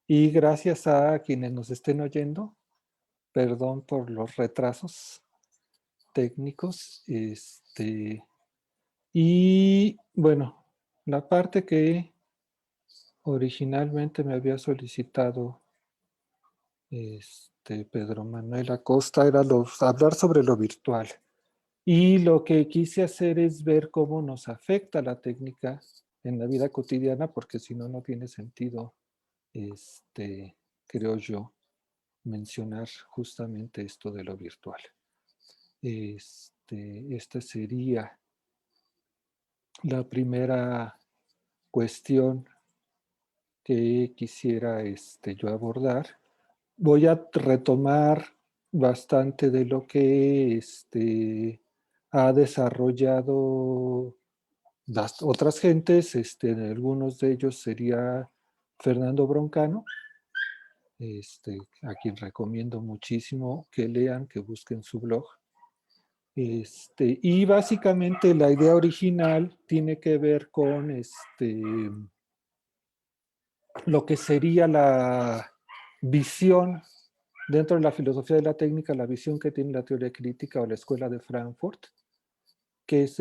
Y gracias a quienes nos estén oyendo. Perdón por los retrasos técnicos. Y bueno, la parte que originalmente me había solicitado Pedro Manuel Acosta era hablar sobre lo virtual. Y lo que quise hacer es ver cómo nos afecta la técnica en la vida cotidiana, porque si no, no tiene sentido, creo yo, mencionar justamente esto de lo virtual. Esta sería la primera cuestión que quisiera yo abordar. Voy a retomar bastante de lo que ha desarrollado las otras gentes. Algunos de ellos sería Fernando Broncano, a quien recomiendo muchísimo que lean, que busquen su blog. Y básicamente la idea original tiene que ver con lo que sería la visión dentro de la filosofía de la técnica, la visión que tiene la teoría crítica o la escuela de Frankfurt, que es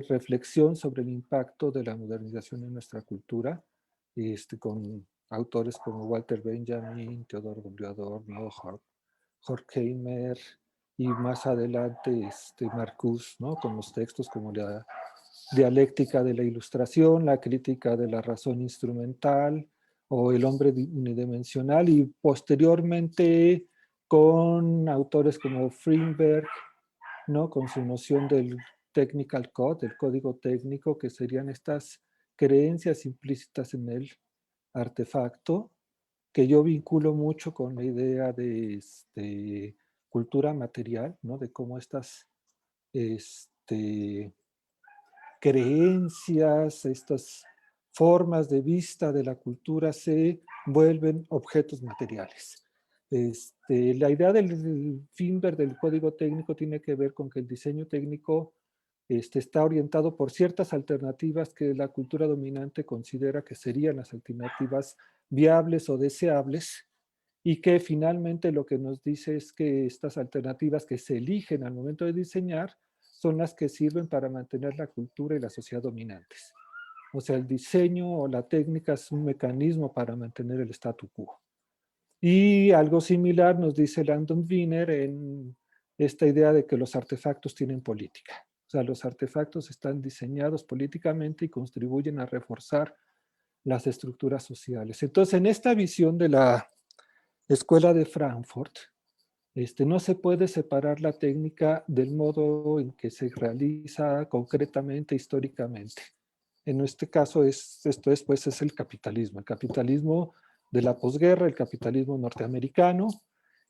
reflexión sobre el impacto de la modernización en nuestra cultura, con autores como Walter Benjamin, Theodor W. Adorno, Horkheimer, y más adelante Marcuse, ¿no? Con los textos como la dialéctica de la ilustración, la crítica de la razón instrumental o el hombre unidimensional, y posteriormente con autores como Freenberg, ¿no? Con su noción del technical code, del código técnico, que serían estas creencias implícitas en el artefacto, que yo vinculo mucho con la idea de cultura material, ¿no? De cómo estas creencias, estas formas de vista de la cultura se vuelven objetos materiales. La idea del Finber del código técnico tiene que ver con que el diseño técnico está orientado por ciertas alternativas que la cultura dominante considera que serían las alternativas viables o deseables, y que finalmente lo que nos dice es que estas alternativas que se eligen al momento de diseñar son las que sirven para mantener la cultura y la sociedad dominantes. O sea, el diseño o la técnica es un mecanismo para mantener el statu quo. Y algo similar nos dice Landon Wiener en esta idea de que los artefactos tienen política. O sea, los artefactos están diseñados políticamente y contribuyen a reforzar las estructuras sociales. Entonces, en esta visión de la escuela de Frankfurt, no se puede separar la técnica del modo en que se realiza concretamente, históricamente. En este caso, esto es, pues, es el capitalismo de la posguerra, el capitalismo norteamericano,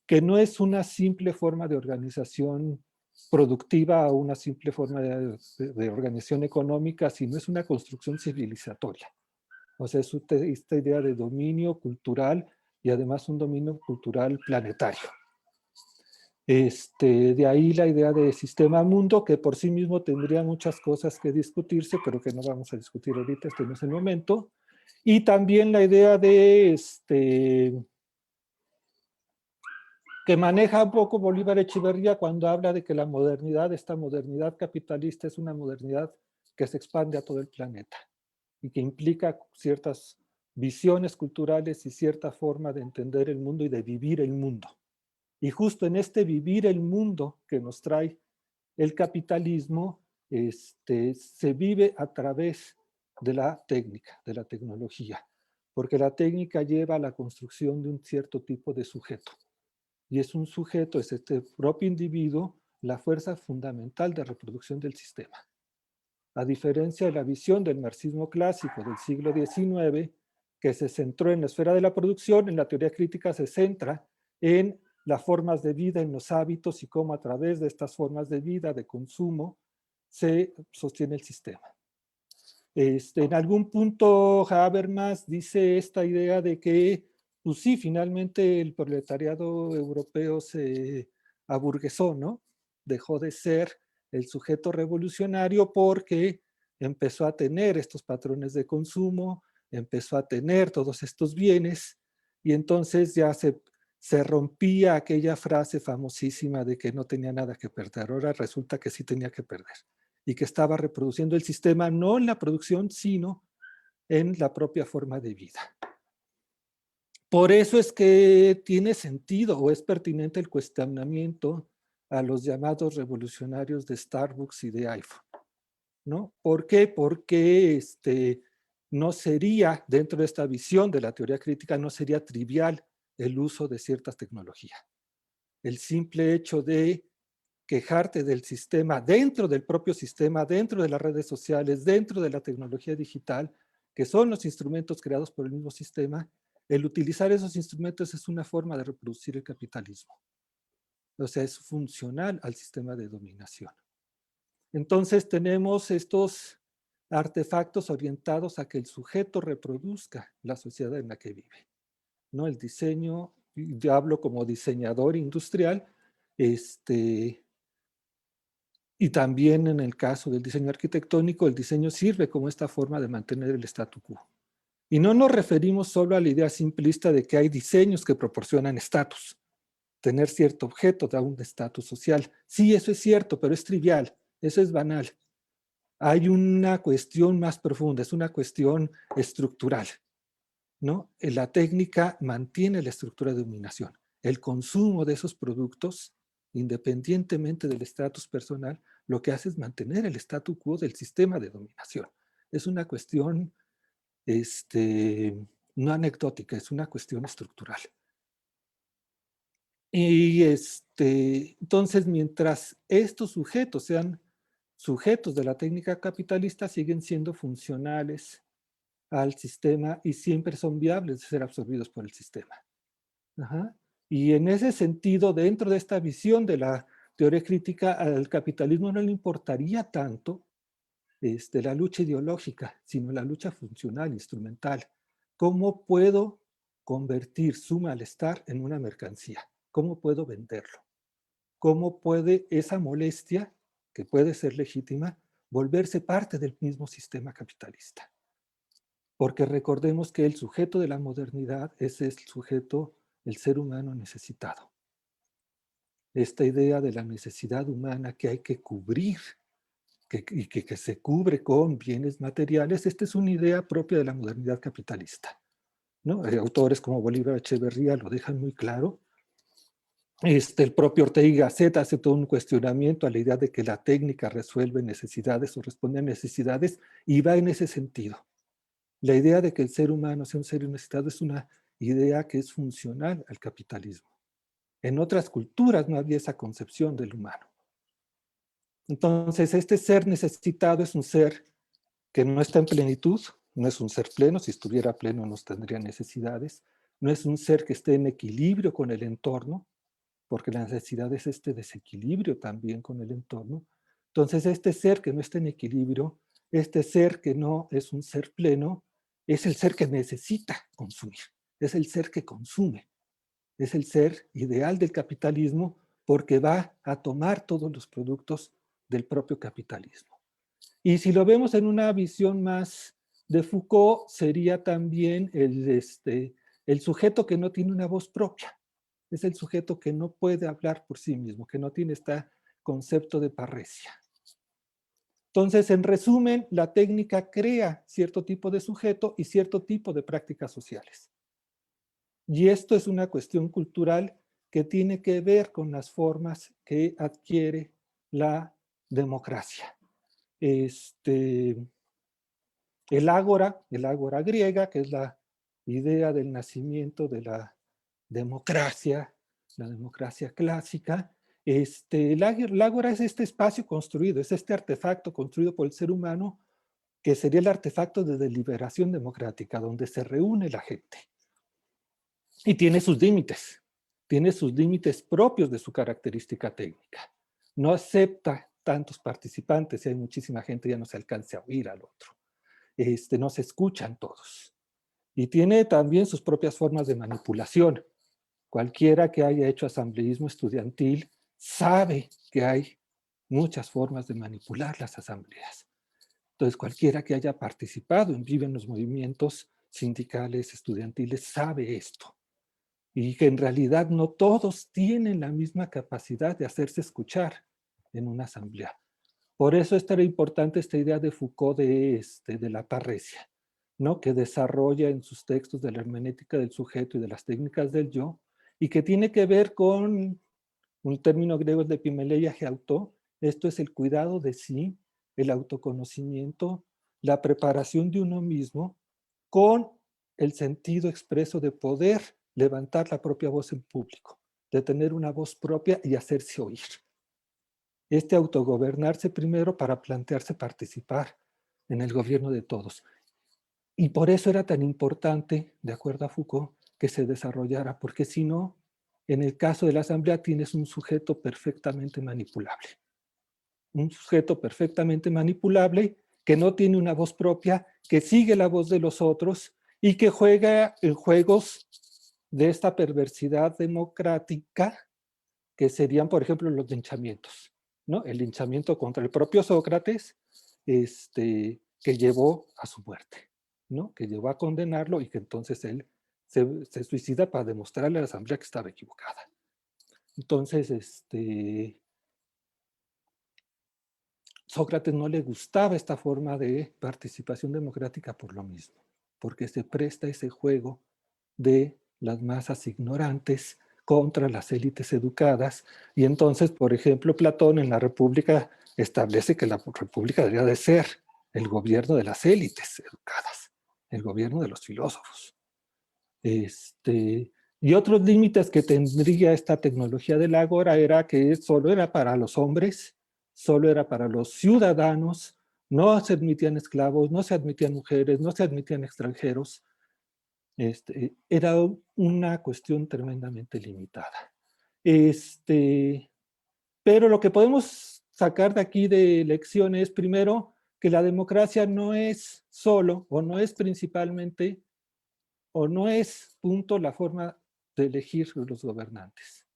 que no es una simple forma de organización productiva o una simple forma de organización económica, sino es una construcción civilizatoria. O sea, es esta idea de dominio cultural y además un dominio cultural planetario. De ahí la idea de sistema mundo, que por sí mismo tendría muchas cosas que discutirse, pero que no vamos a discutir ahorita, este no es el momento. Y también la idea de que maneja un poco Bolívar Echeverría cuando habla de que la modernidad, esta modernidad capitalista, es una modernidad que se expande a todo el planeta y que implica ciertas visiones culturales y cierta forma de entender el mundo y de vivir el mundo. Y justo en este vivir el mundo que nos trae el capitalismo, se vive a través de la técnica, de la tecnología, porque la técnica lleva a la construcción de un cierto tipo de sujeto. Y es un sujeto, es este propio individuo, la fuerza fundamental de reproducción del sistema. A diferencia de la visión del marxismo clásico del siglo XIX, que se centró en la esfera de la producción, en la teoría crítica se centra en las formas de vida, en los hábitos y cómo a través de estas formas de vida, de consumo, se sostiene el sistema. En algún punto Habermas dice esta idea de que, pues sí, finalmente el proletariado europeo se aburguesó, ¿no? Dejó de ser el sujeto revolucionario porque empezó a tener estos patrones de consumo, empezó a tener todos estos bienes y entonces ya se rompía aquella frase famosísima de que no tenía nada que perder. Ahora resulta que sí tenía que perder y que estaba reproduciendo el sistema no en la producción, sino en la propia forma de vida. Por eso es que tiene sentido o es pertinente el cuestionamiento a los llamados revolucionarios de Starbucks y de iPhone, ¿no? ¿Por qué? Porque no sería, dentro de esta visión de la teoría crítica, no sería trivial el uso de ciertas tecnologías. El simple hecho de quejarte del sistema, dentro del propio sistema, dentro de las redes sociales, dentro de la tecnología digital, que son los instrumentos creados por el mismo sistema, el utilizar esos instrumentos es una forma de reproducir el capitalismo. O sea, es funcional al sistema de dominación. Entonces tenemos estos artefactos orientados a que el sujeto reproduzca la sociedad en la que vive, ¿no? El diseño, yo hablo como diseñador industrial, y también en el caso del diseño arquitectónico, el diseño sirve como esta forma de mantener el statu quo. Y no nos referimos solo a la idea simplista de que hay diseños que proporcionan estatus. Tener cierto objeto da un estatus social. Sí, eso es cierto, pero es trivial, eso es banal. Hay una cuestión más profunda, es una cuestión estructural, ¿no? La técnica mantiene la estructura de dominación. El consumo de esos productos, independientemente del estatus personal, lo que hace es mantener el statu quo del sistema de dominación. Es una cuestión no anecdótica, es una cuestión estructural. Y entonces, mientras estos sujetos sean sujetos de la técnica capitalista, siguen siendo funcionales al sistema y siempre son viables de ser absorbidos por el sistema. Ajá. Y en ese sentido, dentro de esta visión de la teoría crítica, al capitalismo no le importaría tanto la lucha ideológica, sino la lucha funcional, instrumental. ¿Cómo puedo convertir su malestar en una mercancía? ¿Cómo puedo venderlo? ¿Cómo puede esa molestia, que puede ser legítima, volverse parte del mismo sistema capitalista? Porque recordemos que el sujeto de la modernidad es el sujeto, el ser humano necesitado. Esta idea de la necesidad humana que hay que cubrir y que se cubre con bienes materiales, esta es una idea propia de la modernidad capitalista, ¿no? Autores como Bolívar Echeverría lo dejan muy claro. El propio Ortega y Gasset hace todo un cuestionamiento a la idea de que la técnica resuelve necesidades o responde a necesidades y va en ese sentido. La idea de que el ser humano sea un ser necesitado es una idea que es funcional al capitalismo. En otras culturas no había esa concepción del humano. Entonces, este ser necesitado es un ser que no está en plenitud, no es un ser pleno, si estuviera pleno no tendría necesidades, no es un ser que esté en equilibrio con el entorno, porque la necesidad es este desequilibrio también con el entorno. Entonces, este ser que no está en equilibrio, este ser que no es un ser pleno, es el ser que necesita consumir, es el ser que consume, es el ser ideal del capitalismo porque va a tomar todos los productos del propio capitalismo. Y si lo vemos en una visión más de Foucault, sería también el sujeto que no tiene una voz propia. Es el sujeto que no puede hablar por sí mismo, que no tiene este concepto de parresia. Entonces, en resumen, la técnica crea cierto tipo de sujeto y cierto tipo de prácticas sociales. Y esto es una cuestión cultural que tiene que ver con las formas que adquiere la democracia. El ágora griega, que es la idea del nacimiento de la democracia clásica, el ágora es este espacio construido, es este artefacto construido por el ser humano que sería el artefacto de deliberación democrática, donde se reúne la gente. Y tiene sus límites propios de su característica técnica. No acepta tantos participantes, y hay muchísima gente, ya no se alcanza a oír al otro. No se escuchan todos. Y tiene también sus propias formas de manipulación. Cualquiera que haya hecho asambleísmo estudiantil sabe que hay muchas formas de manipular las asambleas. Entonces, cualquiera que haya participado en Vive en los Movimientos sindicales, estudiantiles, sabe esto. Y que en realidad no todos tienen la misma capacidad de hacerse escuchar en una asamblea. Por eso era importante esta idea de Foucault de la parresia, ¿no? Que desarrolla en sus textos de la hermenéutica del sujeto y de las técnicas del yo, y que tiene que ver con un término griego de epimeleia geauto. Esto es el cuidado de sí, el autoconocimiento, la preparación de uno mismo con el sentido expreso de poder levantar la propia voz en público, de tener una voz propia y hacerse oír. Autogobernarse primero para plantearse participar en el gobierno de todos. Y por eso era tan importante, de acuerdo a Foucault, que se desarrollara, porque si no, en el caso de la asamblea tienes un sujeto perfectamente manipulable. Un sujeto perfectamente manipulable que no tiene una voz propia, que sigue la voz de los otros y que juega en juegos de esta perversidad democrática que serían, por ejemplo, los linchamientos, ¿no? El linchamiento contra el propio Sócrates, que llevó a su muerte, ¿no? Que llevó a condenarlo y que entonces él se suicida para demostrarle a la asamblea que estaba equivocada. Entonces, Sócrates no le gustaba esta forma de participación democrática por lo mismo, porque se presta ese juego de las masas ignorantes contra las élites educadas, y entonces, por ejemplo, Platón en la República establece que la República debería de ser el gobierno de las élites educadas, el gobierno de los filósofos. Y otros límites que tendría esta tecnología del ágora era que solo era para los hombres, solo era para los ciudadanos, no se admitían esclavos, no se admitían mujeres, no se admitían extranjeros. Era una cuestión tremendamente limitada. Pero lo que podemos sacar de aquí de lección es, primero, que la democracia no es solo o no es principalmente o no es, punto, la forma de elegir los gobernantes.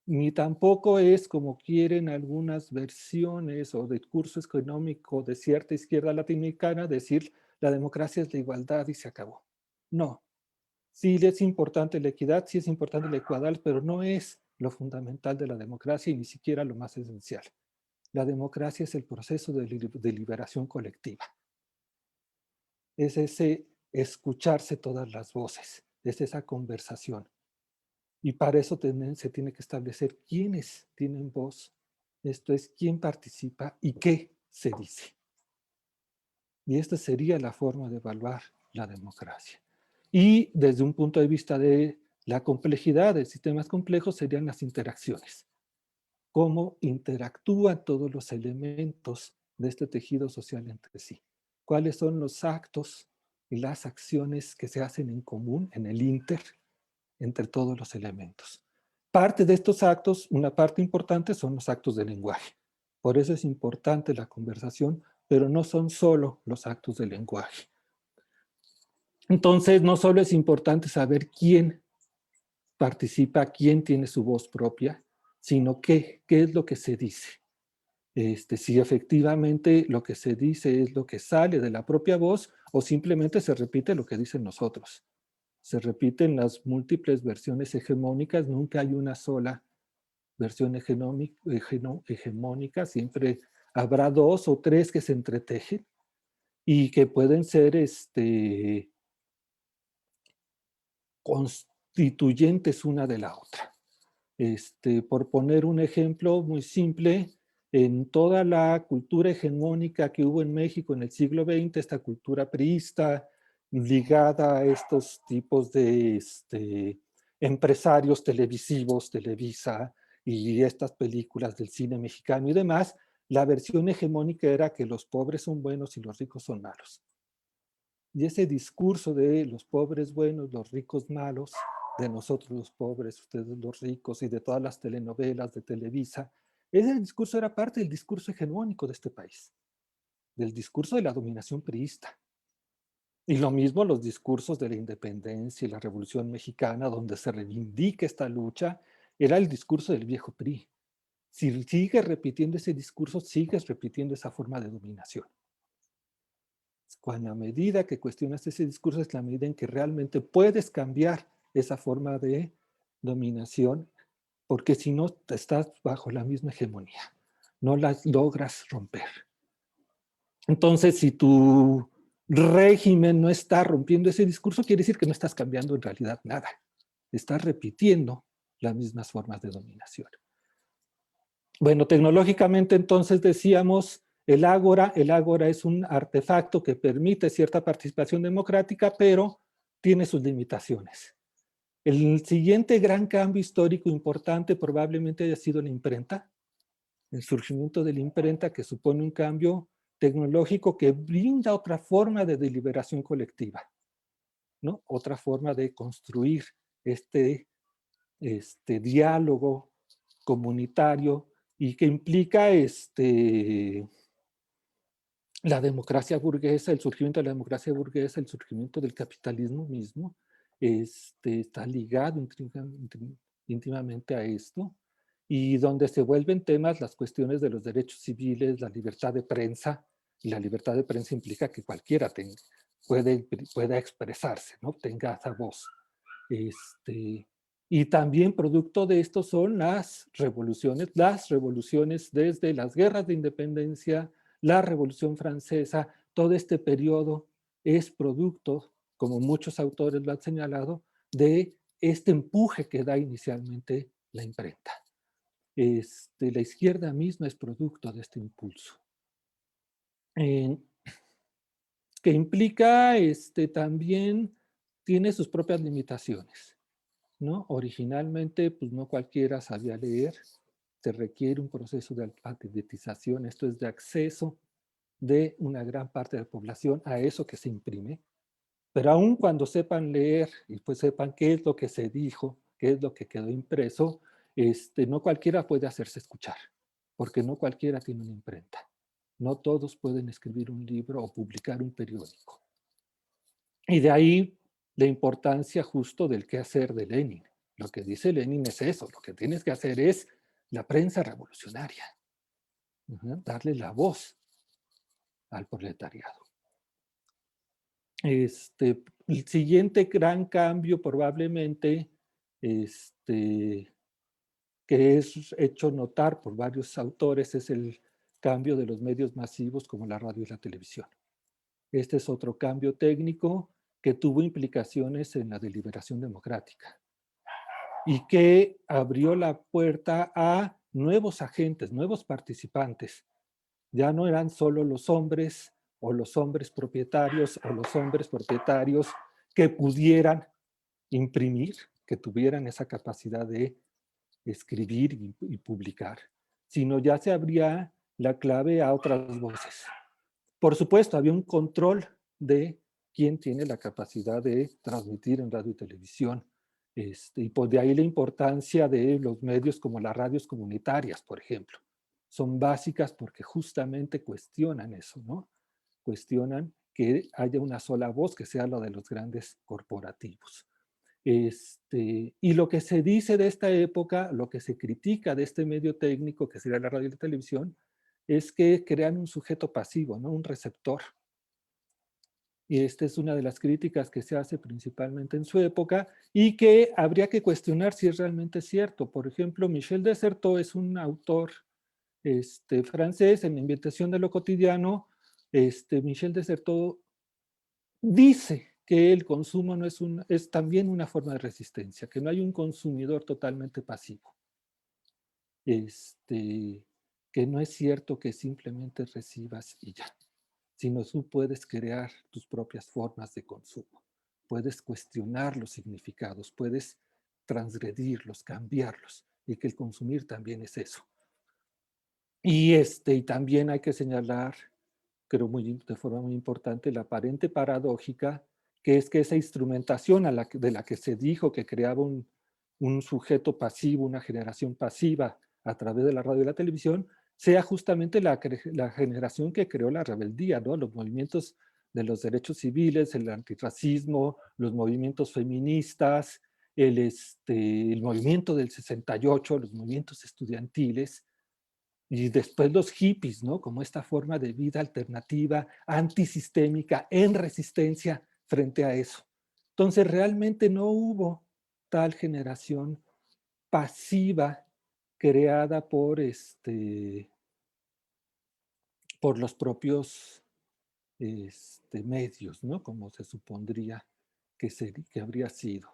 Ni tampoco es, como quieren algunas versiones o discurso económico de cierta izquierda latinoamericana, decir la democracia es la igualdad y se acabó. No. Sí es importante la equidad, sí es importante la igualdad, pero no es lo fundamental de la democracia y ni siquiera lo más esencial. La democracia es el proceso de liberación colectiva. Es ese escucharse todas las voces, es esa conversación. Y para eso se tiene que establecer quiénes tienen voz, esto es, quién participa y qué se dice. Y esta sería la forma de evaluar la democracia. Y desde un punto de vista de la complejidad de sistemas complejos serían las interacciones. Cómo interactúan todos los elementos de este tejido social entre sí. Cuáles son los actos y las acciones que se hacen en común, en el entre todos los elementos. Parte de estos actos, una parte importante, son los actos de lenguaje. Por eso es importante la conversación, pero no son solo los actos de lenguaje. Entonces, no solo es importante saber quién participa, quién tiene su voz propia, sino qué es lo que se dice. Si efectivamente lo que se dice es lo que sale de la propia voz o simplemente se repite lo que dicen nosotros. Se repiten las múltiples versiones hegemónicas, nunca hay una sola versión hegemónica, siempre habrá dos o tres que se entretejen y que pueden ser constituyentes una de la otra. Por poner un ejemplo muy simple, en toda la cultura hegemónica que hubo en México en el siglo XX, esta cultura priista ligada a estos tipos de empresarios televisivos, Televisa y estas películas del cine mexicano y demás, la versión hegemónica era que los pobres son buenos y los ricos son malos. Y ese discurso de los pobres buenos, los ricos malos, de nosotros los pobres, ustedes los ricos, y de todas las telenovelas de Televisa, ese discurso era parte del discurso hegemónico de este país, del discurso de la dominación priista. Y lo mismo los discursos de la independencia y la Revolución Mexicana, donde se reivindica esta lucha, era el discurso del viejo PRI. Si sigues repitiendo ese discurso, sigues repitiendo esa forma de dominación. Cuando a medida que cuestionas ese discurso es la medida en que realmente puedes cambiar esa forma de dominación, porque si no estás bajo la misma hegemonía, no las logras romper. Entonces, si tu régimen no está rompiendo ese discurso, quiere decir que no estás cambiando en realidad nada. Estás repitiendo las mismas formas de dominación. Bueno, tecnológicamente entonces decíamos, el ágora es un artefacto que permite cierta participación democrática, pero tiene sus limitaciones. El siguiente gran cambio histórico importante probablemente haya sido la imprenta, el surgimiento de la imprenta, que supone un cambio tecnológico que brinda otra forma de deliberación colectiva, ¿no? Otra forma de construir este diálogo comunitario y que implica la democracia burguesa, el surgimiento de la democracia burguesa, el surgimiento del capitalismo mismo, está ligado íntimamente a esto, y donde se vuelven temas las cuestiones de los derechos civiles, la libertad de prensa, y la libertad de prensa implica que cualquiera pueda expresarse, ¿no? Tenga esa voz. Y también producto de esto son las revoluciones desde las guerras de independencia, la Revolución Francesa, todo este periodo es producto, como muchos autores lo han señalado, de este empuje que da inicialmente la imprenta. La izquierda misma es producto de este impulso. Que implica también, tiene sus propias limitaciones, ¿no? Originalmente, pues no cualquiera sabía leer, se requiere un proceso de alfabetización, esto es de acceso de una gran parte de la población a eso que se imprime, pero aun cuando sepan leer y pues sepan qué es lo que se dijo, qué es lo que quedó impreso, no cualquiera puede hacerse escuchar, porque no cualquiera tiene una imprenta. No todos pueden escribir un libro o publicar un periódico. Y de ahí la importancia justo del quehacer de Lenin. Lo que dice Lenin es eso, lo que tienes que hacer es la prensa revolucionaria, darle la voz al proletariado. El siguiente gran cambio probablemente, que es hecho notar por varios autores, es el cambio de los medios masivos como la radio y la televisión. Este es otro cambio técnico que tuvo implicaciones en la deliberación democrática y que abrió la puerta a nuevos agentes, nuevos participantes. Ya no eran solo los hombres o los hombres propietarios o los hombres propietarios que pudieran imprimir, que tuvieran esa capacidad de escribir y publicar, sino ya se abría la clave a otras voces. Por supuesto, había un control de quién tiene la capacidad de transmitir en radio y televisión. Y pues de ahí la importancia de los medios como las radios comunitarias, por ejemplo. Son básicas porque justamente cuestionan eso, ¿no? Cuestionan que haya una sola voz que sea la de los grandes corporativos. Y lo que se dice de esta época, lo que se critica de este medio técnico que sería la radio y la televisión, es que crean un sujeto pasivo, ¿no? Un receptor. Y esta es una de las críticas que se hace principalmente en su época y que habría que cuestionar si es realmente cierto. Por ejemplo, Michel Desserteaux es un autor francés en la Inventación de lo cotidiano. Michel Desserteaux dice que el consumo no es también una forma de resistencia, que no hay un consumidor totalmente pasivo. Que no es cierto que simplemente recibas y ya, sino tú puedes crear tus propias formas de consumo, puedes cuestionar los significados, puedes transgredirlos, cambiarlos, y que el consumir también es eso. Y también hay que señalar, creo de forma muy importante, la aparente paradójica, que es que esa instrumentación de la que se dijo que creaba un sujeto pasivo, una generación pasiva a través de la radio y la televisión, sea justamente la generación que creó la rebeldía, ¿no? Los movimientos de los derechos civiles, el antirracismo, los movimientos feministas, el movimiento del 68, los movimientos estudiantiles, Y después los hippies, ¿no? Como esta forma de vida alternativa, antisistémica, en resistencia frente a eso. Entonces, realmente no hubo tal generación pasiva creada por los propios medios, ¿no? Como se supondría que habría sido.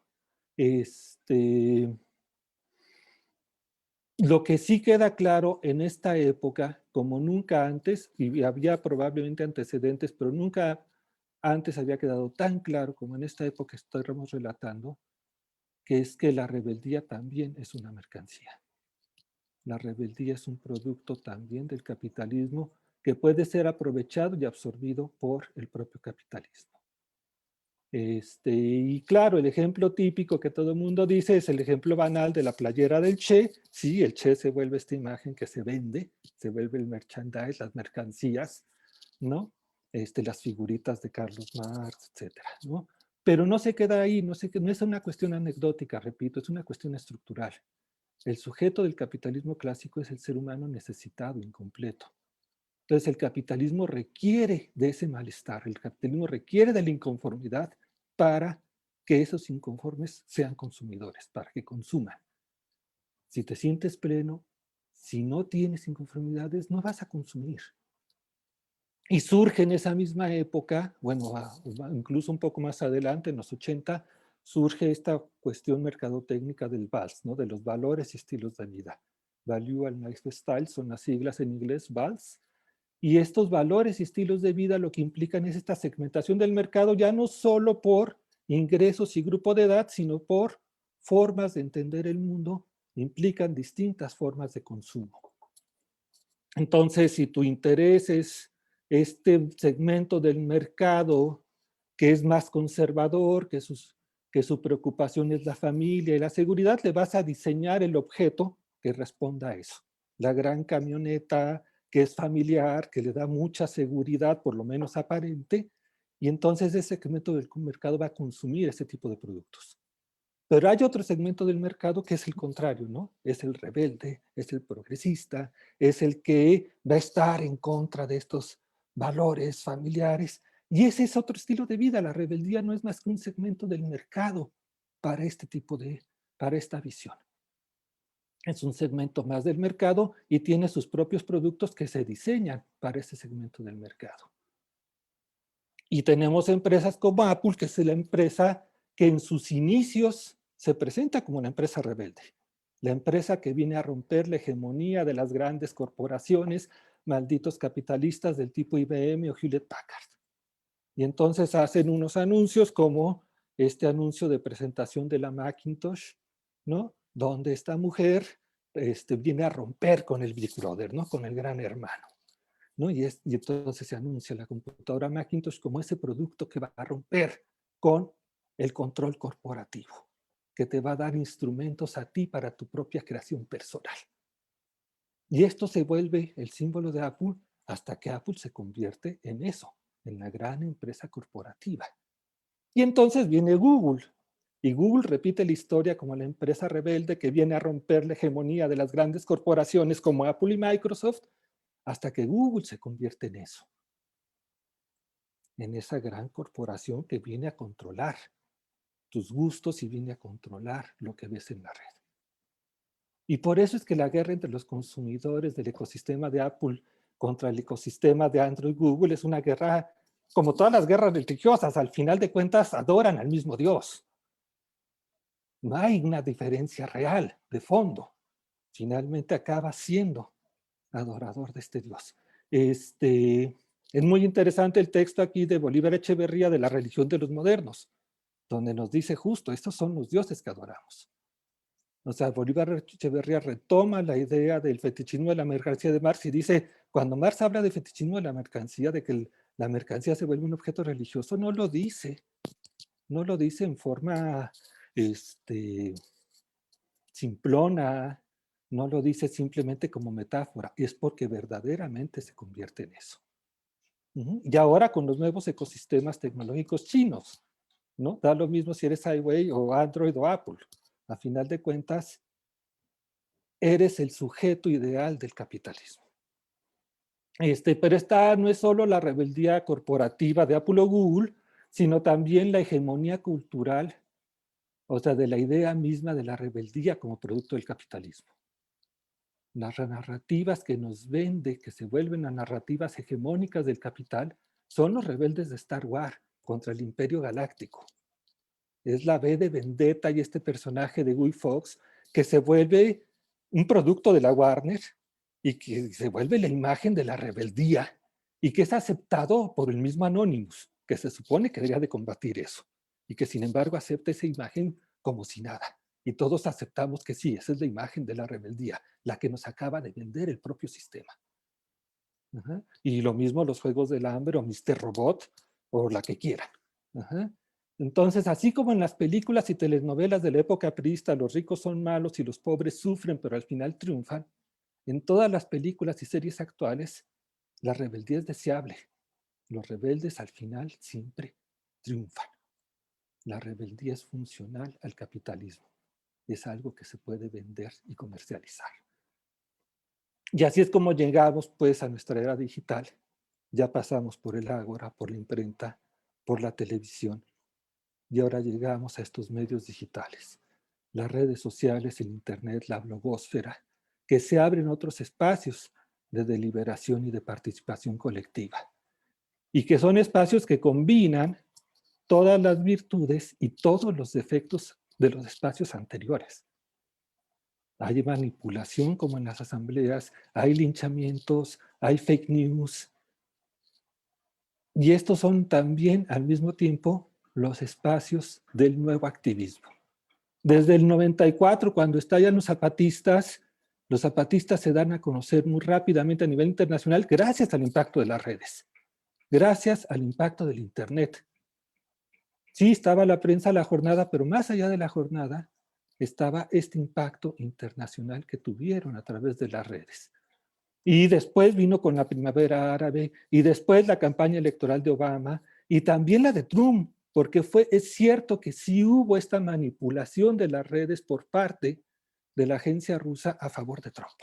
Lo que sí queda claro en esta época, como nunca antes, y había probablemente antecedentes, pero nunca antes había quedado tan claro como en esta época estamos relatando, que es que la rebeldía también es una mercancía. La rebeldía es un producto también del capitalismo que puede ser aprovechado y absorbido por el propio capitalismo. Y claro, el ejemplo típico que todo el mundo dice es el ejemplo banal de la playera del Che. Sí, el Che se vuelve esta imagen que se vende, se vuelve el merchandise, las mercancías, ¿no? Las figuritas de Carlos Marx, etcétera, ¿no? Pero no se queda ahí, no es una cuestión anecdótica, repito, es una cuestión estructural. El sujeto del capitalismo clásico es el ser humano necesitado, incompleto. Entonces el capitalismo requiere de ese malestar, el capitalismo requiere de la inconformidad para que esos inconformes sean consumidores, para que consuman. Si te sientes pleno, si no tienes inconformidades, no vas a consumir. Y surge en esa misma época, bueno, incluso un poco más adelante, en los 80, surge esta cuestión mercadotécnica del VALS, ¿no? De los valores y estilos de vida. Value and Lifestyle son las siglas en inglés, VALS. Y estos valores y estilos de vida lo que implican es esta segmentación del mercado ya no solo por ingresos y grupo de edad, sino por formas de entender el mundo, implican distintas formas de consumo. Entonces, si tu interés es este segmento del mercado que es más conservador, que su preocupación es la familia y la seguridad, le vas a diseñar el objeto que responda a eso. La gran camioneta que es familiar, que le da mucha seguridad, por lo menos aparente, y entonces ese segmento del mercado va a consumir ese tipo de productos. Pero hay otro segmento del mercado que es el contrario, ¿no? Es el rebelde, es el progresista, es el que va a estar en contra de estos valores familiares. Y ese es otro estilo de vida. La rebeldía no es más que un segmento del mercado para para esta visión. Es un segmento más del mercado y tiene sus propios productos que se diseñan para ese segmento del mercado. Y tenemos empresas como Apple, que es la empresa que en sus inicios se presenta como una empresa rebelde. La empresa que viene a romper la hegemonía de las grandes corporaciones, malditos capitalistas del tipo IBM o Hewlett Packard. Y entonces hacen unos anuncios como este anuncio de presentación de la Macintosh, ¿no? Donde esta mujer viene a romper con el Big Brother, ¿no? Con el gran hermano. ¿No? Y entonces se anuncia la computadora Macintosh como ese producto que va a romper con el control corporativo, que te va a dar instrumentos a ti para tu propia creación personal. Y esto se vuelve el símbolo de Apple hasta que Apple se convierte en eso, en la gran empresa corporativa. Y entonces viene Google, y Google repite la historia como la empresa rebelde que viene a romper la hegemonía de las grandes corporaciones como Apple y Microsoft, hasta que Google se convierte en esa gran corporación que viene a controlar tus gustos y viene a controlar lo que ves en la red. Y por eso es que la guerra entre los consumidores del ecosistema de Apple contra el ecosistema de Android y Google es una guerra, como todas las guerras religiosas, al final de cuentas adoran al mismo Dios. No hay una diferencia real, de fondo. Finalmente acaba siendo adorador de este Dios. Es muy interesante el texto aquí de Bolívar Echeverría de la religión de los modernos, donde nos dice justo, estos son los dioses que adoramos. O sea, Bolívar Echeverría retoma la idea del fetichismo de la mercancía de Marx y dice, cuando Marx habla de fetichismo de la mercancía, de que la mercancía se vuelve un objeto religioso, no lo dice en forma simplona, no lo dice simplemente como metáfora, es porque verdaderamente se convierte en eso. Y ahora con los nuevos ecosistemas tecnológicos chinos, ¿no? Da lo mismo si eres Huawei o Android o Apple. A final de cuentas, eres el sujeto ideal del capitalismo. Pero esta no es solo la rebeldía corporativa de Apple o Google, sino también la hegemonía cultural, o sea, de la idea misma de la rebeldía como producto del capitalismo. Las narrativas que nos vende, que se vuelven a narrativas hegemónicas del capital, son los rebeldes de Star Wars contra el Imperio Galáctico. Es la V de Vendetta y este personaje de Guy Fawkes que se vuelve un producto de la Warner y que se vuelve la imagen de la rebeldía y que es aceptado por el mismo Anonymous, que se supone que debería de combatir eso y que sin embargo acepta esa imagen como si nada. Y todos aceptamos que sí, esa es la imagen de la rebeldía, la que nos acaba de vender el propio sistema. Ajá. Y lo mismo los Juegos del Hambre o Mr. Robot o la que quieran. Ajá. Entonces, así como en las películas y telenovelas de la época priista, los ricos son malos y los pobres sufren, pero al final triunfan, en todas las películas y series actuales, la rebeldía es deseable. Los rebeldes al final siempre triunfan. La rebeldía es funcional al capitalismo. Es algo que se puede vender y comercializar. Y así es como llegamos pues a nuestra era digital. Ya pasamos por el ágora, por la imprenta, por la televisión y ahora llegamos a estos medios digitales, las redes sociales, el internet, la blogósfera, que se abren otros espacios de deliberación y de participación colectiva y que son espacios que combinan todas las virtudes y todos los defectos de los espacios anteriores. Hay manipulación como en las asambleas, hay linchamientos, hay fake news. Y estos son también al mismo tiempo los espacios del nuevo activismo. Desde el 94, cuando estallan los zapatistas se dan a conocer muy rápidamente a nivel internacional gracias al impacto de las redes, gracias al impacto del Internet. Sí, estaba la prensa, la jornada, pero más allá de la jornada estaba este impacto internacional que tuvieron a través de las redes. Y después vino con la primavera árabe, y después la campaña electoral de Obama, y también la de Trump, porque es cierto que sí hubo esta manipulación de las redes por parte de la agencia rusa a favor de Trump.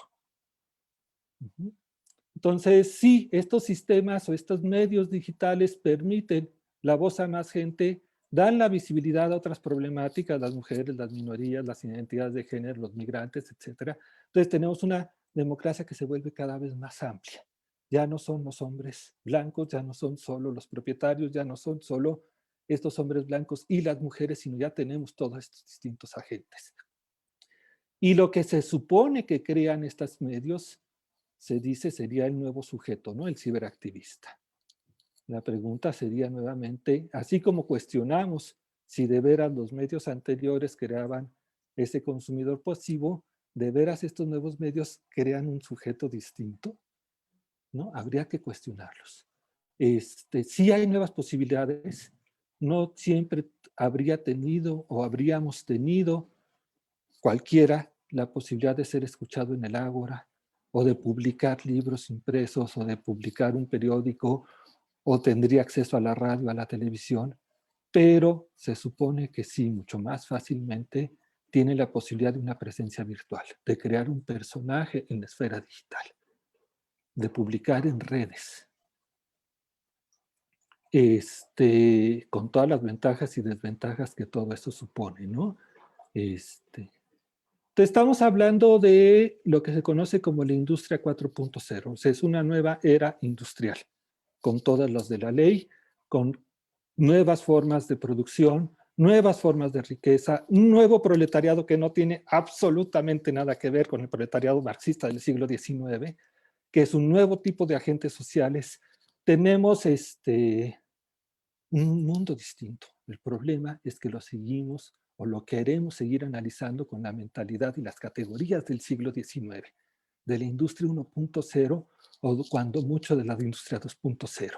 Entonces, sí, estos sistemas o estos medios digitales permiten la voz a más gente, dan la visibilidad a otras problemáticas, las mujeres, las minorías, las identidades de género, los migrantes, etc. Entonces tenemos una democracia que se vuelve cada vez más amplia. Ya no son los hombres blancos, ya no son solo los propietarios, ya no son solo estos hombres blancos y las mujeres, sino ya tenemos todos estos distintos agentes. Y lo que se supone que crean estos medios, se dice, sería el nuevo sujeto, ¿no? El ciberactivista. La pregunta sería nuevamente, así como cuestionamos si de veras los medios anteriores creaban ese consumidor pasivo, ¿de veras estos nuevos medios crean un sujeto distinto? ¿No? Habría que cuestionarlos. Sí hay nuevas posibilidades, no siempre habría tenido o habríamos tenido cualquiera la posibilidad de ser escuchado en el ágora, o de publicar libros impresos, o de publicar un periódico, o tendría acceso a la radio, a la televisión, pero se supone que sí, mucho más fácilmente tiene la posibilidad de una presencia virtual, de crear un personaje en la esfera digital, de publicar en redes, con todas las ventajas y desventajas que todo eso supone, ¿no? Entonces, estamos hablando de lo que se conoce como la industria 4.0, o sea, es una nueva era industrial, con todas las de la ley, con nuevas formas de producción, nuevas formas de riqueza, un nuevo proletariado que no tiene absolutamente nada que ver con el proletariado marxista del siglo XIX, que es un nuevo tipo de agentes sociales. Tenemos un mundo distinto. El problema es que lo seguimos o lo queremos seguir analizando con la mentalidad y las categorías del siglo XIX, de la industria 1.0 o cuando mucho de la industria 2.0.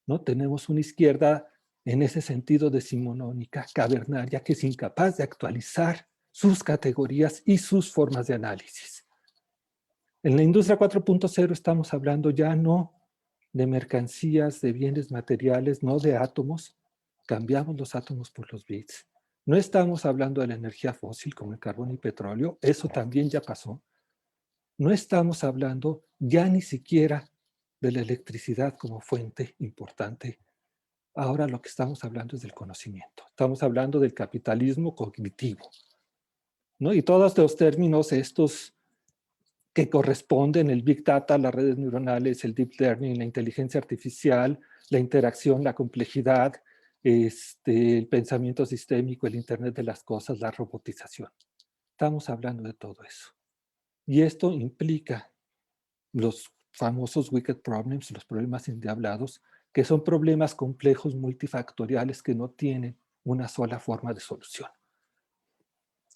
¿No? Tenemos una izquierda en ese sentido decimonónica, cavernaria, que es incapaz de actualizar sus categorías y sus formas de análisis. En la industria 4.0 estamos hablando ya no de mercancías, de bienes materiales, no de átomos. Cambiamos los átomos por los bits. No estamos hablando de la energía fósil como el carbón y petróleo, eso también ya pasó. No estamos hablando ya ni siquiera de la electricidad como fuente importante. Ahora lo que estamos hablando es del conocimiento. Estamos hablando del capitalismo cognitivo, ¿no? Y todos los términos estos que corresponden, el Big Data, las redes neuronales, el Deep Learning, la inteligencia artificial, la interacción, la complejidad, el pensamiento sistémico, el Internet de las cosas, la robotización. Estamos hablando de todo eso. Y esto implica los famosos wicked problems, los problemas endiablados, que son problemas complejos multifactoriales que no tienen una sola forma de solución.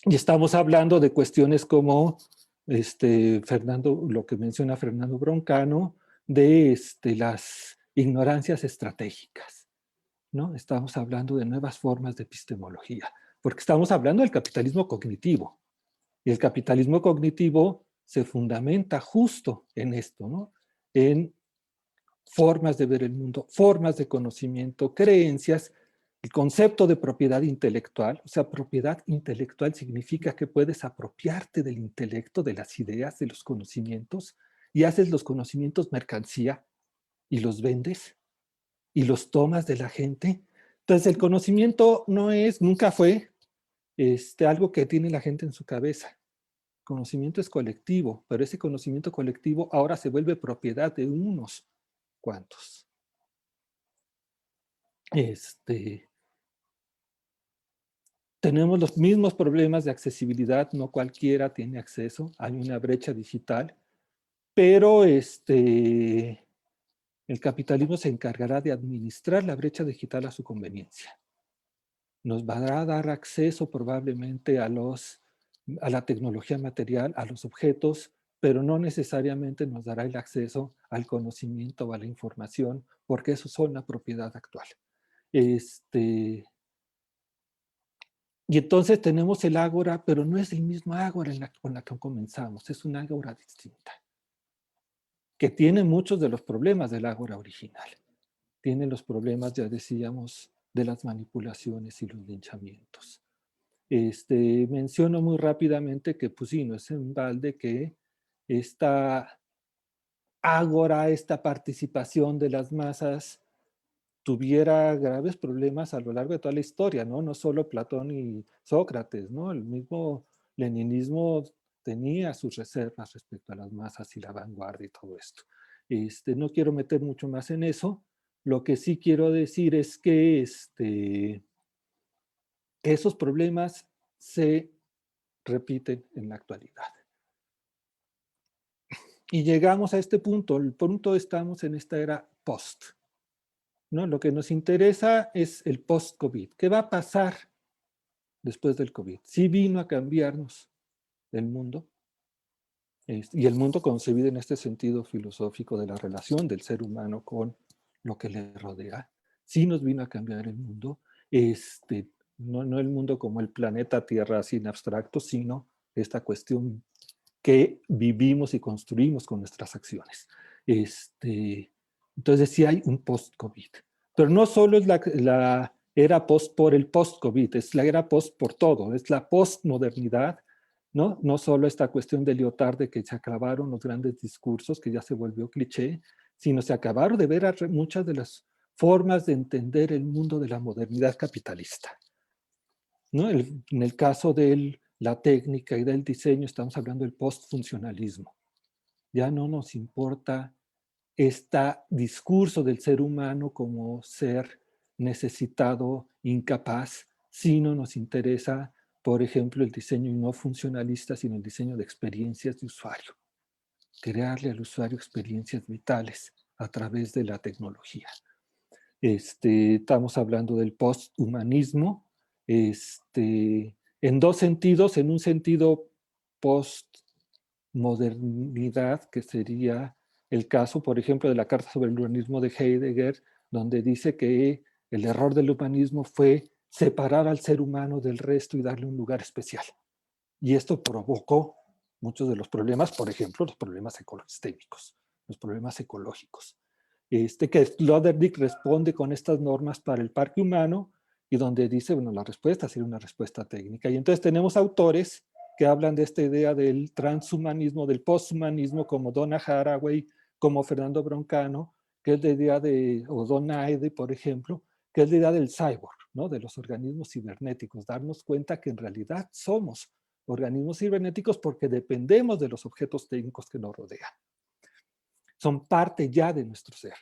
Y estamos hablando de cuestiones como lo que menciona Fernando Broncano, de las ignorancias estratégicas, ¿no? Estamos hablando de nuevas formas de epistemología, porque estamos hablando del capitalismo cognitivo. Y el capitalismo cognitivo se fundamenta justo en esto, ¿no? En formas de ver el mundo, formas de conocimiento, creencias, el concepto de propiedad intelectual. O sea, propiedad intelectual significa que puedes apropiarte del intelecto, de las ideas, de los conocimientos, y haces los conocimientos mercancía y los vendes y los tomas de la gente. Entonces, el conocimiento no es, nunca fue algo que tiene la gente en su cabeza. Conocimiento es colectivo, pero ese conocimiento colectivo ahora se vuelve propiedad de unos cuantos. Tenemos los mismos problemas de accesibilidad, no cualquiera tiene acceso, hay una brecha digital, pero el capitalismo se encargará de administrar la brecha digital a su conveniencia. Nos va a dar acceso probablemente a la tecnología material, a los objetos, pero no necesariamente nos dará el acceso al conocimiento o a la información, porque eso son la propiedad actual. Y entonces tenemos el ágora, pero no es el mismo ágora con la que comenzamos, es una ágora distinta, que tiene muchos de los problemas del ágora original. Tiene los problemas, ya decíamos, de las manipulaciones y los linchamientos. Menciono muy rápidamente que, pues sí, no es en balde que esta ágora, esta participación de las masas tuviera graves problemas a lo largo de toda la historia, ¿no? No solo Platón y Sócrates, ¿no? El mismo leninismo tenía sus reservas respecto a las masas y la vanguardia y todo esto. No quiero meter mucho más en eso. Lo que sí quiero decir es que esos problemas se repiten en la actualidad. Y llegamos a este punto. El punto estamos en esta era post, ¿no? Lo que nos interesa es el post-COVID. ¿Qué va a pasar después del COVID? Sí vino a cambiarnos el mundo, y el mundo concebido en este sentido filosófico de la relación del ser humano con lo que le rodea. Sí nos vino a cambiar el mundo, no el mundo como el planeta Tierra así en abstracto, sino esta cuestión que vivimos y construimos con nuestras acciones. Entonces sí hay un post-COVID. Pero no solo es la era post por el post-COVID, es la era post por todo, es la postmodernidad, ¿no? No solo esta cuestión de Lyotard de que se acabaron los grandes discursos, que ya se volvió cliché, sino se acabaron de ver muchas de las formas de entender el mundo de la modernidad capitalista, ¿no? En el caso de la técnica y del diseño estamos hablando del postfuncionalismo. Ya no nos importa este discurso del ser humano como ser necesitado, incapaz, sino nos interesa, por ejemplo, el diseño no funcionalista, sino el diseño de experiencias de usuario. Crearle al usuario experiencias vitales a través de la tecnología. Estamos hablando del posthumanismo, en dos sentidos. En un sentido postmodernidad, que sería el caso, por ejemplo, de la Carta sobre el Humanismo de Heidegger, donde dice que el error del humanismo fue separar al ser humano del resto y darle un lugar especial. Y esto provocó muchos de los problemas, por ejemplo, los problemas ecosistémicos, los problemas ecológicos. Que Sloterdijk responde con estas normas para el parque humano y donde dice, bueno, la respuesta sería una respuesta técnica. Y entonces tenemos autores que hablan de esta idea del transhumanismo, del posthumanismo, como Donna Haraway, como Fernando Broncano, que es la idea de, o Don Aide, por ejemplo, que es la idea del cyborg, ¿no? De los organismos cibernéticos, darnos cuenta que en realidad somos organismos cibernéticos porque dependemos de los objetos técnicos que nos rodean. Son parte ya de nuestro ser.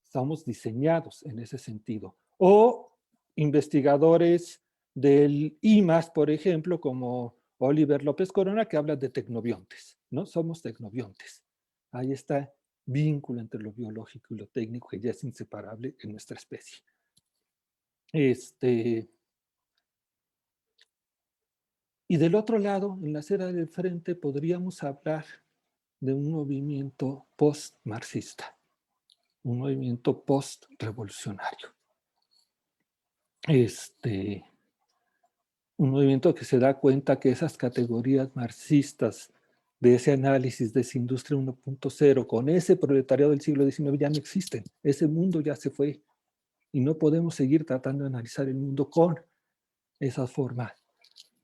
Estamos diseñados en ese sentido. O investigadores del IMAS, por ejemplo, como Oliver López Corona, que habla de tecnobiontes, ¿no? Somos tecnobiontes. Ahí está vínculo entre lo biológico y lo técnico que ya es inseparable en nuestra especie. Y del otro lado, en la acera del frente, podríamos hablar de un movimiento post-marxista, un movimiento post-revolucionario. Un movimiento que se da cuenta que esas categorías marxistas de ese análisis de esa industria 1.0 con ese proletariado del siglo XIX ya no existen. Ese mundo ya se fue y no podemos seguir tratando de analizar el mundo con esa forma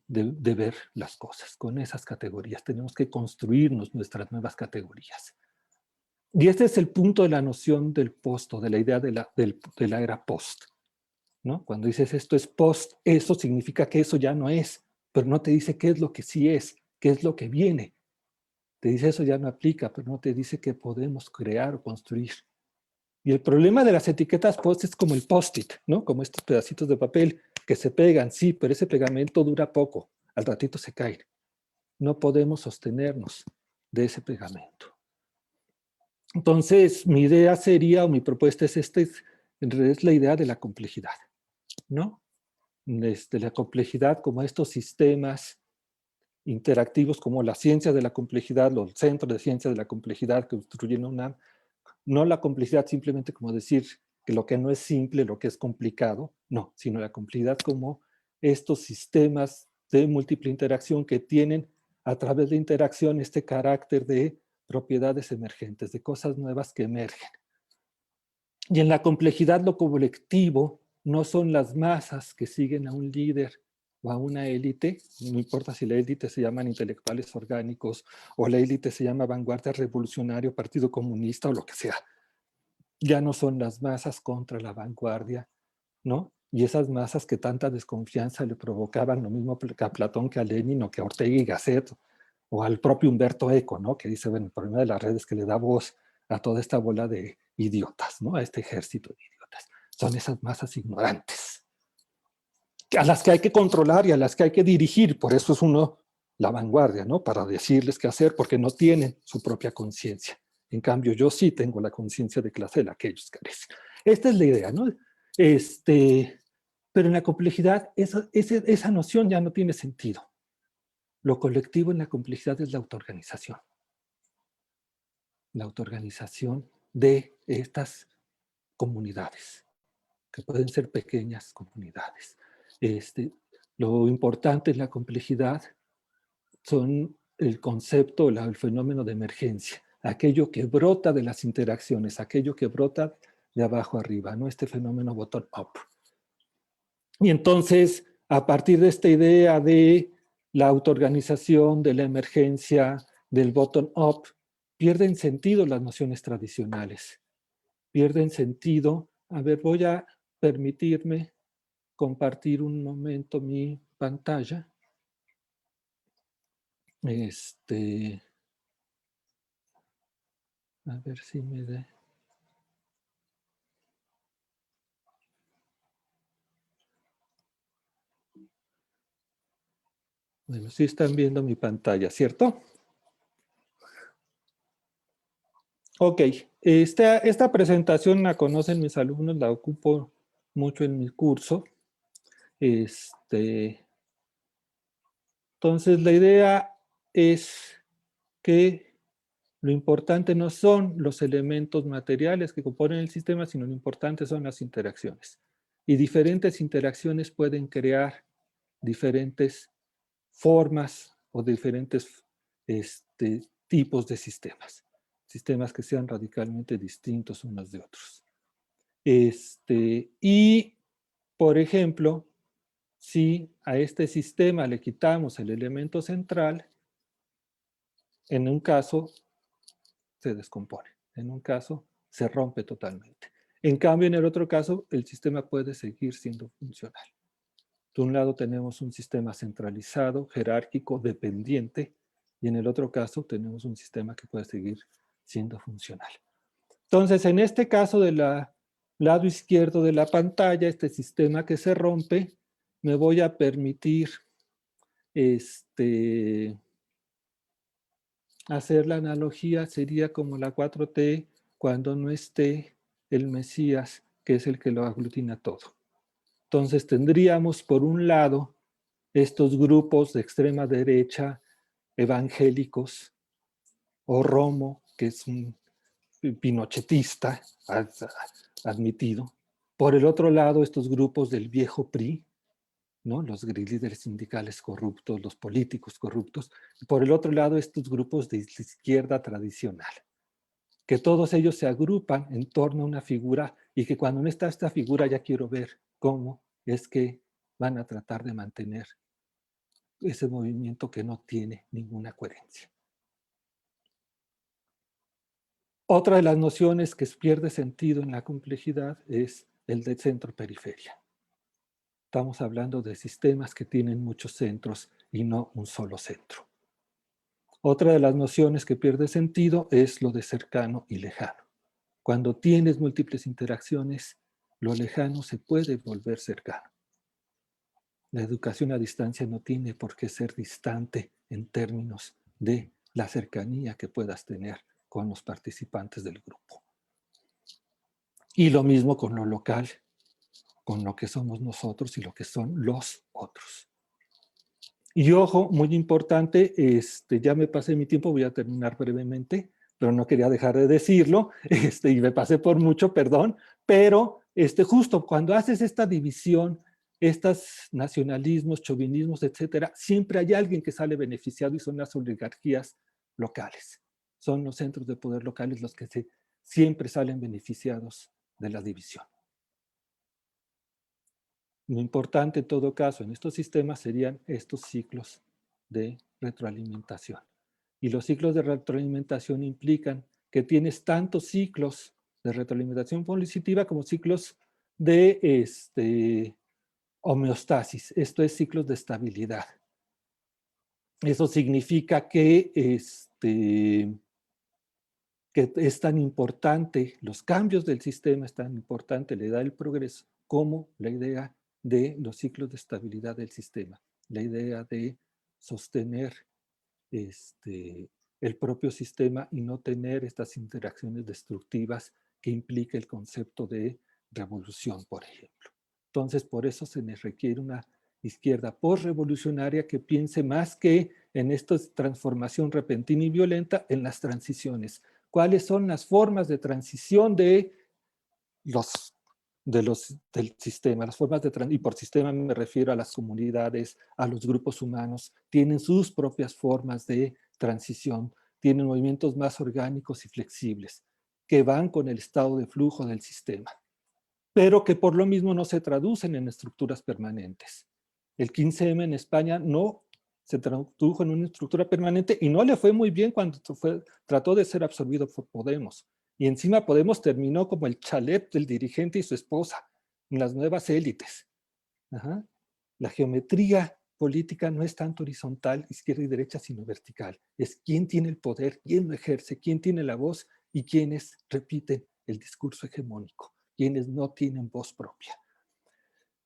de ver las cosas, con esas categorías. Tenemos que construirnos nuestras nuevas categorías. Y este es el punto de la noción del post, o de la idea de la era post, ¿no? Cuando dices esto es post, eso significa que eso ya no es, pero no te dice qué es lo que sí es, qué es lo que viene. Te dice eso ya no aplica, pero no te dice qué podemos crear o construir. Y el problema de las etiquetas post es como el post-it, ¿no? Como estos pedacitos de papel que se pegan, sí, pero ese pegamento dura poco, al ratito se cae. No podemos sostenernos de ese pegamento. Entonces, mi idea sería, o mi propuesta es en realidad es la idea de la complejidad, ¿no? La complejidad como estos sistemas interactivos como la ciencia de la complejidad, los centros de ciencia de la complejidad que construyen UNAM, no la complejidad simplemente como decir que lo que no es simple, lo que es complicado, no, sino la complejidad como estos sistemas de múltiple interacción que tienen a través de interacción este carácter de propiedades emergentes, de cosas nuevas que emergen. Y en la complejidad lo colectivo no son las masas que siguen a un líder o a una élite, no importa si la élite se llaman intelectuales orgánicos o la élite se llama vanguardia revolucionario, partido comunista o lo que sea. Ya no son las masas contra la vanguardia, ¿no? Y esas masas que tanta desconfianza le provocaban lo mismo a Platón que a Lenin o que a Ortega y Gasset o al propio Humberto Eco, ¿no? Que dice, bueno, el problema de las redes es que le da voz a toda esta bola de idiotas, ¿no? A este ejército de idiotas. Son esas masas ignorantes a las que hay que controlar y a las que hay que dirigir. Por eso es uno la vanguardia, ¿no? Para decirles qué hacer, porque no tienen su propia conciencia. En cambio, yo sí tengo la conciencia de clase de la que ellos carecen. Esta es la idea, ¿no? Pero en la complejidad, esa noción ya no tiene sentido. Lo colectivo en la complejidad es la autoorganización. La autoorganización de estas comunidades, que pueden ser pequeñas comunidades. Lo importante en la complejidad son el concepto, el fenómeno de emergencia, aquello que brota de las interacciones, aquello que brota de abajo arriba, ¿no? Este fenómeno bottom-up. Y entonces, a partir de esta idea de la autoorganización, de la emergencia, del bottom-up, pierden sentido las nociones tradicionales. Pierden sentido. A ver, voy a permitirme compartir un momento mi pantalla. A ver si me da. Bueno, sí están viendo mi pantalla, ¿cierto? Ok, esta presentación la conocen mis alumnos, la ocupo mucho en mi curso. Entonces, la idea es que lo importante no son los elementos materiales que componen el sistema, sino lo importante son las interacciones. Y diferentes interacciones pueden crear diferentes formas o diferentes tipos de sistemas. Sistemas que sean radicalmente distintos unos de otros. Y, por ejemplo, si a este sistema le quitamos el elemento central, en un caso se descompone. En un caso, se rompe totalmente. En cambio, en el otro caso, el sistema puede seguir siendo funcional. De un lado tenemos un sistema centralizado, jerárquico, dependiente, y en el otro caso tenemos un sistema que puede seguir siendo funcional. Entonces, en este caso del lado izquierdo de la pantalla, este sistema que se rompe, me voy a permitir hacer la analogía, sería como la 4T cuando no esté el Mesías, que es el que lo aglutina todo. Entonces tendríamos por un lado estos grupos de extrema derecha evangélicos, o Romo, que es un pinochetista admitido. Por el otro lado, estos grupos del viejo PRI, ¿no? Los líderes sindicales corruptos, los políticos corruptos. Y por el otro lado, estos grupos de izquierda tradicional, que todos ellos se agrupan en torno a una figura y que cuando no está esta figura ya quiero ver cómo es que van a tratar de mantener ese movimiento que no tiene ninguna coherencia. Otra de las nociones que pierde sentido en la complejidad es el de centro-periferia. Estamos hablando de sistemas que tienen muchos centros y no un solo centro. Otra de las nociones que pierde sentido es lo de cercano y lejano. Cuando tienes múltiples interacciones, lo lejano se puede volver cercano. La educación a distancia no tiene por qué ser distante en términos de la cercanía que puedas tener con los participantes del grupo. Y lo mismo con lo local, con lo que somos nosotros y lo que son los otros. Y ojo, muy importante, ya me pasé mi tiempo, voy a terminar brevemente, pero no quería dejar de decirlo, y me pasé por mucho, perdón, pero justo cuando haces esta división, estos nacionalismos, chauvinismos, etcétera, siempre hay alguien que sale beneficiado y son las oligarquías locales. Son los centros de poder locales los que siempre salen beneficiados de la división. Lo importante en todo caso en estos sistemas serían estos ciclos de retroalimentación. Y los ciclos de retroalimentación implican que tienes tantos ciclos de retroalimentación positiva como ciclos de homeostasis, esto es ciclos de estabilidad. Eso significa que es tan importante, los cambios del sistema es tan importante, la idea del progreso, como la idea de los ciclos de estabilidad del sistema, la idea de sostener el propio sistema y no tener estas interacciones destructivas que implica el concepto de revolución, por ejemplo. Entonces, por eso se les requiere una izquierda postrevolucionaria que piense más que en esta transformación repentina y violenta, en las transiciones. ¿Cuáles son las formas de transición del sistema? Las formas y por sistema me refiero a las comunidades, a los grupos humanos, tienen sus propias formas de transición, tienen movimientos más orgánicos y flexibles, que van con el estado de flujo del sistema, pero que por lo mismo no se traducen en estructuras permanentes. El 15M en España no se tradujo en una estructura permanente y no le fue muy bien cuando trató de ser absorbido por Podemos. Y encima Podemos terminó como el chalet del dirigente y su esposa en las nuevas élites. Ajá. La geometría política no es tanto horizontal, izquierda y derecha, sino vertical. Es quién tiene el poder, quién lo ejerce, quién tiene la voz y quiénes repiten el discurso hegemónico, quienes no tienen voz propia.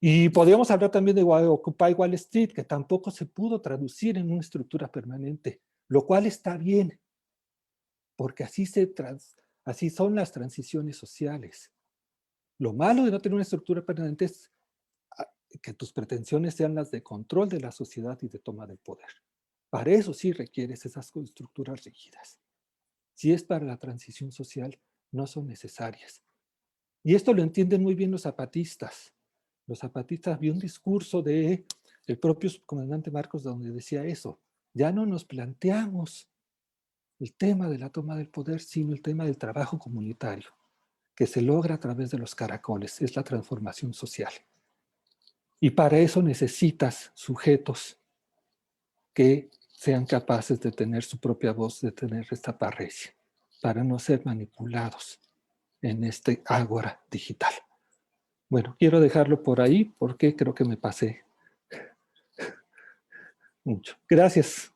Y podríamos hablar también de Occupy Wall Street, que tampoco se pudo traducir en una estructura permanente, lo cual está bien, porque así son las transiciones sociales. Lo malo de no tener una estructura permanente es que tus pretensiones sean las de control de la sociedad y de toma del poder. Para eso sí requieres esas estructuras rígidas. Si es para la transición social, no son necesarias. Y esto lo entienden muy bien los zapatistas. Los zapatistas, vi un discurso del propio comandante Marcos donde decía eso. Ya no nos planteamos el tema de la toma del poder, sino el tema del trabajo comunitario, que se logra a través de los caracoles. Es la transformación social. Y para eso necesitas sujetos que sean capaces de tener su propia voz, de tener esta parresia. para no ser manipulados en este ágora digital. Bueno, quiero dejarlo por ahí porque creo que me pasé mucho. Gracias.